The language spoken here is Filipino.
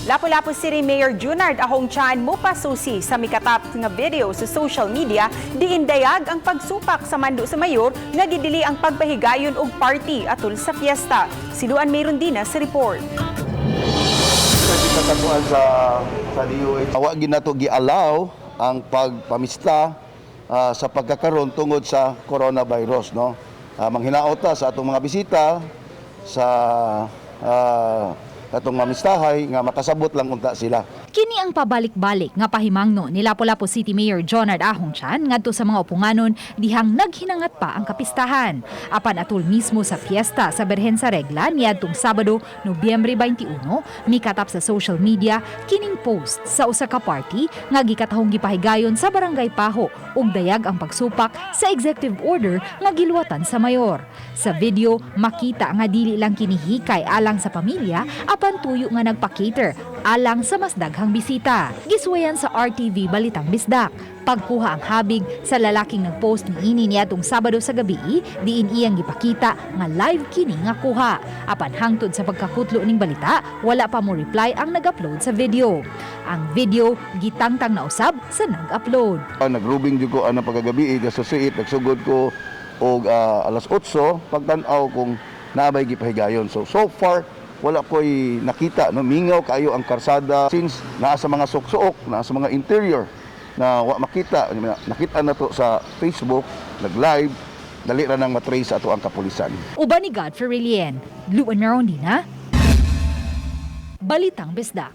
Lapu-Lapu City Mayor Junard Ahongchan mupasusi sa mikatap nga video sa social media diindayag ang pagsupak sa mando sa mayor nga gidili ang pagpahigayon og party atol sa fiesta. Siluan mayroon din sa report. Katatuan sa DOH. Wa ginato gi-allow ang pagpamista sa pagkakaroon tungod sa coronavirus, no. Manghinaot ta sa atong mga bisita sa atong mamistahay nga makasabot lang unta sila. Kini ang pabalik-balik nga pahimangno ni Lapu-Lapu City Mayor Junard Ahongchan ngadto sa mga upunganon dihang naghinangat pa ang kapistahan. Apan atul mismo sa fiesta sa Birhen sa Regla niadtong Sabado, Nobyembre 21, mikatap sa social media kining post sa usa ka party nga gikatahong gipahigayon sa Barangay Paho ug dayag ang pagsupak sa executive order nga giluwatan sa mayor. Sa video makita nga dili lang kinihikay alang sa pamilya apan tuyo nga nagpa-cater alang sa mas daghang bisita. Giswayan sa RTV Balitang Bisdak. Pagkuha ang habig sa lalaking nagpost niini niadtong Sabado sa gabi, diin iyang gipakita nga live kini nga kuha. Apan hangtod sa pagkakutlo ning balita, wala pa mo reply ang nag-upload sa video. Ang video gitangtang na usab sa nag-upload. Nagrubing jud ko ang pagkagabi associate nagsugod ko og alas 8 pagtan-aw kung naabay gipahigayon. So far wala ko'y nakita, no, mingaw kayo ang karsada since naa sa mga suksuok, naa sa mga interior na wa makita, nakita na to sa Facebook, nag-live, dali ra nang matrace ato ang kapulisan. Uban ni Godfrey Relien, Luan Narondina, Balitang Bisdak.